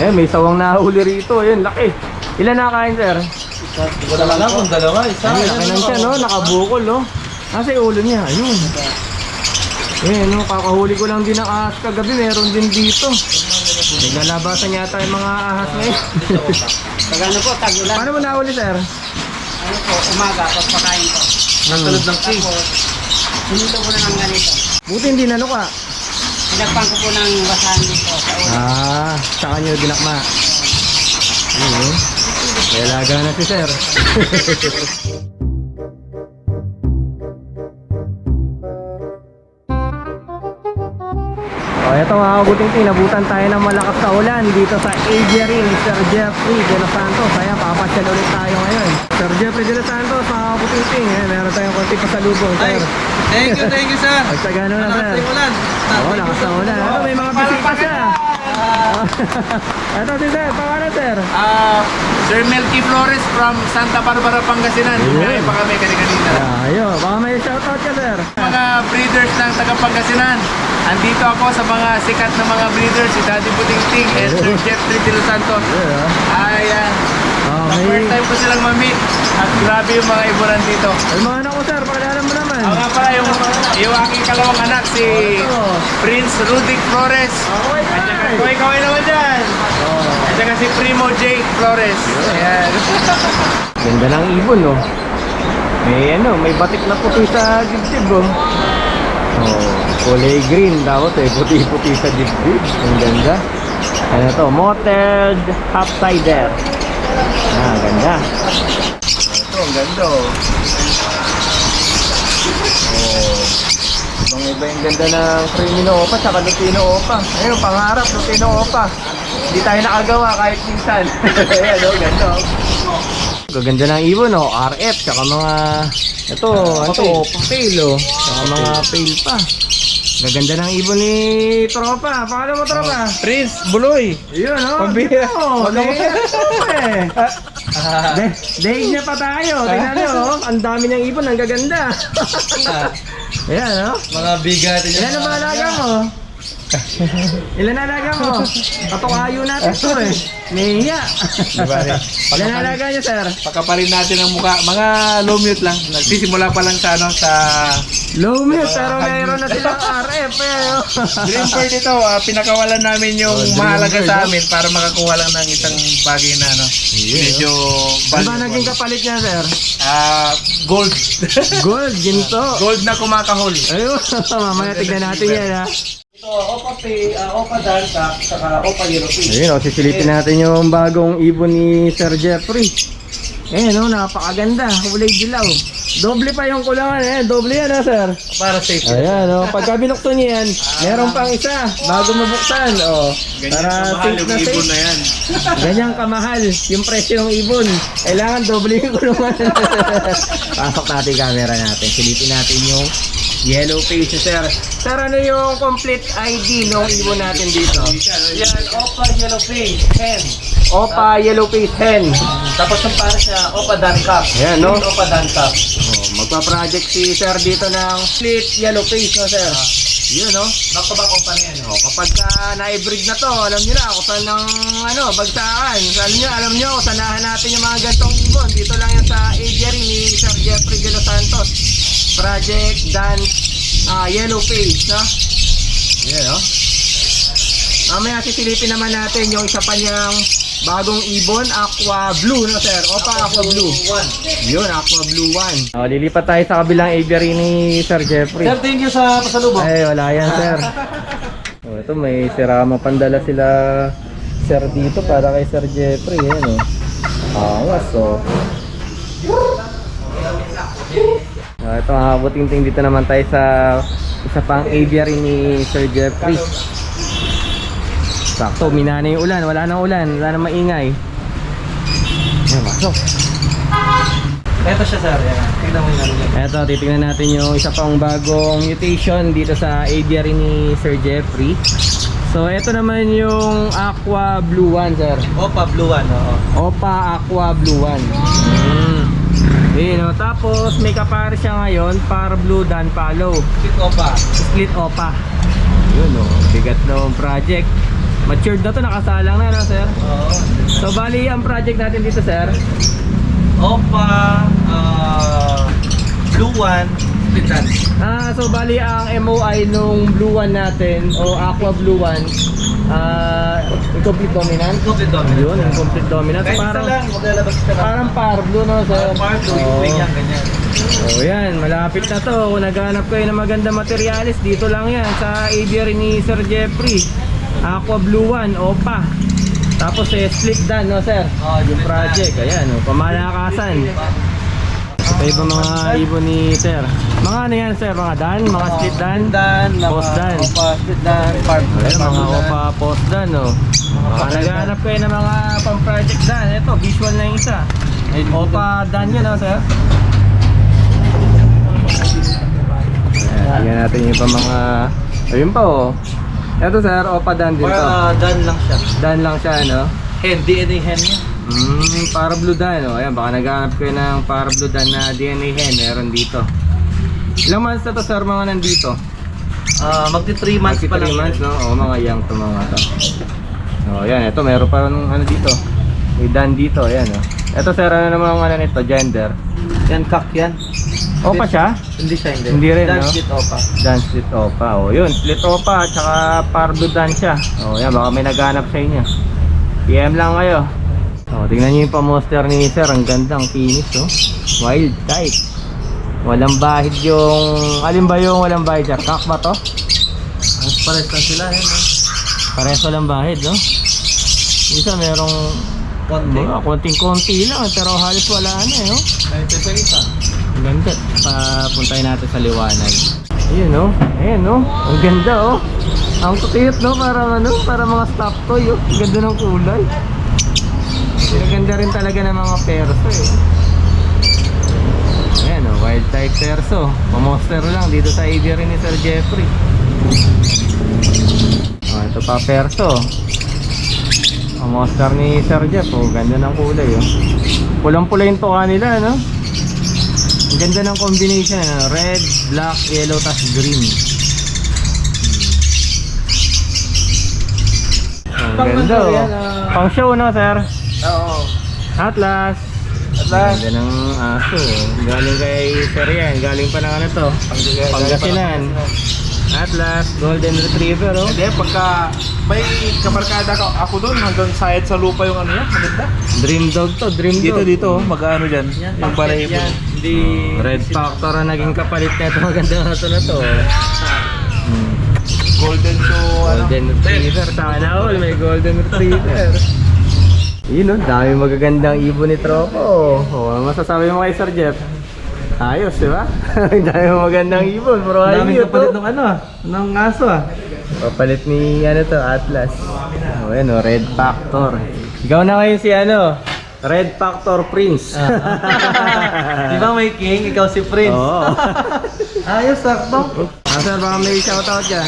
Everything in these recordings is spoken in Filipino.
Ayan, may sawang nahuli rito. Ayan, laki. Ilan nakakain, sir? Wala lang kung dalawa, isa. Ayan, laki lang siya, no? Nakabukol, no? Nasa yung ulo niya. Ayun. Ayan, no? Kakahuli ko lang din ng ahas kagabi. Meron din dito. Naglalabasan yata yung mga ahas ngayon. Pagano po, tag-ulan. Paano mo nahuli, sir? Ano po, umaga, pagpakain ko. Natalod ng cake. Tapos, hinito ko na ng ganito. Buti hindi nanuka. Pinagpang ko po ng basahan dito sa ulo. Sa kanya dinakma. Ayun. May alaga na si sir. Eto mga kabuting, nabutan tayo ng malakas na ulan dito sa aviary ni Sir Jeffrey de los Santos. Ayan, papasyal ulit tayo ngayon. Sir Jeffrey de los Santos, mga kabuting, meron tayong konti pasalubong, sir. Thank you, sir. Pagkagano na, sir. Ulan. Oo, lakas na ulan. Ano, may mga bisita siya. Ito si sir, pangalan, sir? Sir Melky Flores from Santa Barbara, Pangasinan. Bumiyahe pa kami kanina. Ayun, baka may shoutout ka, sir. Mga breeders ng taga Pangasinan. Andito ako sa mga sikat na mga breeders, si Daddy Puting and Sir Jeffrey de los Santos. Ayan. First time ko silang ma-meet. At grabe yung mga iburan dito. Ay, mga anak ko, sir, pakilala mo naman. Ako nga pala yung aking kalawang anak, si Prince Rudic Flores. At saka, ikaw naman dyan. At saka si Primo Jake Flores. Ayan. Ganda ng ibon, no? May batik na puti sa dibdib, oh. Kulay green dapat puti-puti sa dibdib. Ang ganda. Ano to? Mottled Half-Sider. Ganda. Ito, ang ganda, oh. Mga iba yung ganda ng Crimino Opa tsaka Lutino Opa. Ayun, pangarap, Lutino Opa. Hindi tayo nakagawa kahit minsan. Ayan, oh, ganda, oh. Gaganda ng ibon, oh. RF, tsaka mga ito, papel, oh. Tsaka mga pale pa. Gaganda ng ibon ni Tropa. Paano mo, Tropa? Prince Buloy. Yun, oh. Pambira. Daig niya pa tayo. Tingnan nyo, oh. Ang dami niyang ibon, ang gaganda. Ayan, oh. Mga bigat. Ilan ang alaga mo? Ilan na alaga mo? Katukayo natin to, eh. Nahiya. Ilan na alaga niyo, sir? Pagkaparin natin ang mukha. Mga low mute lang. Nagsisimula pa lang sa Low mute, pero mayroon na silang RF, eh. Green bird ito. Pinakawalan namin yung mahalaga sa amin para makakuha lang ng isang bagay na medyo Ano ba naging kapalit niya, sir? gold. Gold, ginto. Gold na kumakahol. Ayun, mamaya tignan natin yan, ha. Ito, Opa Danka, saka Opa European. Ayun, sisilipin natin yung bagong ibon ni Sir Jeffrey. Ayun, napakaganda. Kulay dilaw. Doble pa yung kulangan, eh. Doble yan, ha, sir? Para safe. Ayan, pagka binuksan niya yan, meron pang isa bago mabuksan. Para safe na safe. Na yan. Ganyang kamahal yung presyo ng ibon. Kailangan doble yung kulungan. Pasok natin yung camera natin. Silipin natin yung yellow face, sir. Sir, ano yung complete ID ng ibon natin dito? Yan, Opa Yellow Face, hen. Opa Yellow Face Hen. Tapos yung para sa Opa Danka. Ayan, no? Opa Danka. Magpa-project si sir dito ng complete yellow face, no, sir? Yun, no? Back to back Opa na yan. Kapag na-breed na to, alam nyo na kung saan ng bagsakan. Alam nyo, sanahan natin yung mga gantong ibon. Dito lang yan sa aviary ni Sir Jeffrey de los Santos. Project Dance Yellow Face, no? Yan, no? Mamaya sisilipin naman natin yung isa pa niyang bagong ibon, Aqua Blue, no, sir? Opa, Aqua Blue. Yun, Aqua Blue 1. Lilipat tayo sa kabilang aviary ni Sir Jeffrey. Sir, thank you sa pasalubong. Ay, wala yan, sir. Ito, may sirama pandala sila, sir, dito para kay Sir Jeffrey. Yan, angas, oh. Ito, buting-ting dito naman tayo sa isa pang aviary ni Sir Jeffrey. Sakto, minana yung ulan. Wala nang ulan, wala nang maingay. Ayan, masok. Ito siya, sir. Tignan mo yun. Ito, titignan natin yung isa pang bagong mutation dito sa aviary ni Sir Jeffrey. So, ito naman yung Aqua Blue 1, sir. Opa Blue 1, oo. Opa Aqua Blue 1. Ayun, tapos may kapare siya ngayon para Blue Dan Palo. Split Opa. Split Opa. Yun, bigat ng project. Matured na to, nakasalang na, no, sir? Oo. So, bali, ang project natin dito, sir, Opa, Blue One, Spitan. so bali ang MOI nung Blue One natin o Aqua Blue One, incomplete dominant. Complete dominant. Yun, incomplete dominant. Kahit So, isa lang, maglalabas ka na. parang par blue, no, sir? Parang blue, yung wing yan, ganyan. Oh, yan, malapit na to. Kung naghanap kayo ng maganda materialis, dito lang yan sa aviary ni Sir Jeffrey. Aqua Blue One, OPA. Tapos split dan, no, sir? Oh, Yung split project, ayan, pamalakasan. Ito iba mga ibon ni sir. Mga ano yan, sir? Mga dan? Mga split dan? Post dan? Opa, split dan, part. Ayan, mga OPA post dan, no? Baka naghanap kayo ng mga pang-project dan. Ito, visual na yung isa. OPA dan yun, no, sir? Ayan, tingnan natin yung iba mga... Ayun pa, oh. Ito, sir, OPA dan din to. Dan lang siya. Dan lang siya, no? Hen, DNA hen niya. Para blue dan, oh. Ayan, baka naghanap kayo ng para blue dan na DNA hen. Meron dito. Ilang months na to, sir, mga nandito? Magti 3 months pa lang. 3 months, no? Oo, mga young to mga to. Oh, ayan, ito meron pa ng ano dito. May dan dito, ayan, oh. Ito, sir, ano naman ang ano nito, gender? Yan, kak yan. Opa siya? Hindi siya, hindi. Hindi rin, Dan no? split opa. Dan split opa, oh. Yun, split opa, tsaka para blue dan siya. Oh, yan, baka may naghanap sa inyo. PM lang kayo. Oh, tingnan niyo yung pa-monster ni sir, ang gandang finish, oh. Wild type. Walang bahid yung... Alin ba yung walang bahid siya? Kak ba to? Pares lang sila, yan. Pareso lang bahid, no? Isa merong Konti. konting-konti lang, pero halos wala na, eh, no? May peperita. Ang ganda. Papuntahin natin sa liwanag. Ayun, no? Ayan, no? Ang ganda, oh. Ang cute, no? Parang ano? Para mga stop toy, oh. Ang ganda ng kulay. Ang ganda rin talaga ng mga perso, eh. Ayan, oh. Wild type perso. Pamonster lang dito sa aviary ni Sir Jeffrey. Oh, ito pa perso. Pamonster ni Sir Jeff, oh. Ganda ng kulay, oh. Pulang-pula yung tuka nila, no? Ang ganda ng combination, ano? Red, black, yellow, tas green. Ang ganda, oh. Pang show, no, sir? Oo. Atlas. Ang ganda ng aso, oh. Galing kay Sir yan. Galing pa ng ano to? Pangasinan. Atlas, golden retriever, oh. Hindi, pagka may kamarkada ka, ako doon, hanggang sayad sa lupa yung ano yan, maganda. Dream dog to, dream dog. Dito, mag-ano dyan, yung balahibo. Hindi, Red Factor ang naging kapalit na ito. Maganda na ito na to. golden to, Golden Retriever. Sana all, may Golden Retriever. Yun, no? Dami magagandang ibon ni Tropo. Oh, masasabi mo kay Sir Jeff? Ayos, di ba? Dami magagandang ibon. Pero daming ayun kapalit to. ng ano, ng aso Papalit ni ano to, Atlas. Oh, yan, oh, Red Factor. Ikaw na ngayon si ano? Red Factor Prince. Di ba may king, ikaw si Prince? Oo. Ayos, sakto. Sir, baka may shoutout dyan.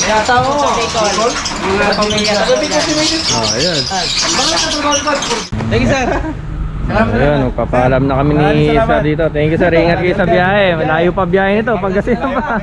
Yata mo. Mga pamilya. Oh, ayun. Thank you, sir. Ayun, magpapaalam na kami ni Sir dito. Thank you, sir. Ingat kayo sa biyahe. Malayo pa biyahe nito. Pangasinan pa.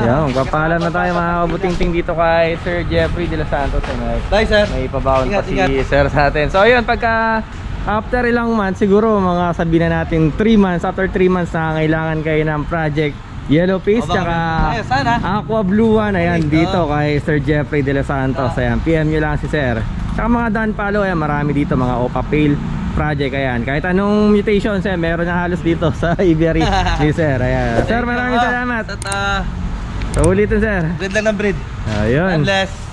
Yan, magpapaalam na tayo mga kabuting-ting dito kay Sir Jeffrey de los Santos. Bye, sir. May ipabaon pa Ingat, si ingat. Sir sa atin. So ayun, pagka after ilang months, siguro mga sabihin na natin 3 months, after 3 months na kailangan kayo ng project Yellow Face, O, baka tsaka tayo, sana. Aqua Blue One, ayan, dito kay Sir Jeffrey de los Santos. Ayan, PM nyo lang si Sir. Tsaka mga Dan Palo, ayan, marami dito, mga Opa Pale project, ayan. Kahit anong mutation, Sir, meron na halos dito sa aviary ni Sir. Ayan. Sir, maraming salamat. At So, ulitin, Sir. breed lang ng breed. Ayun. God bless.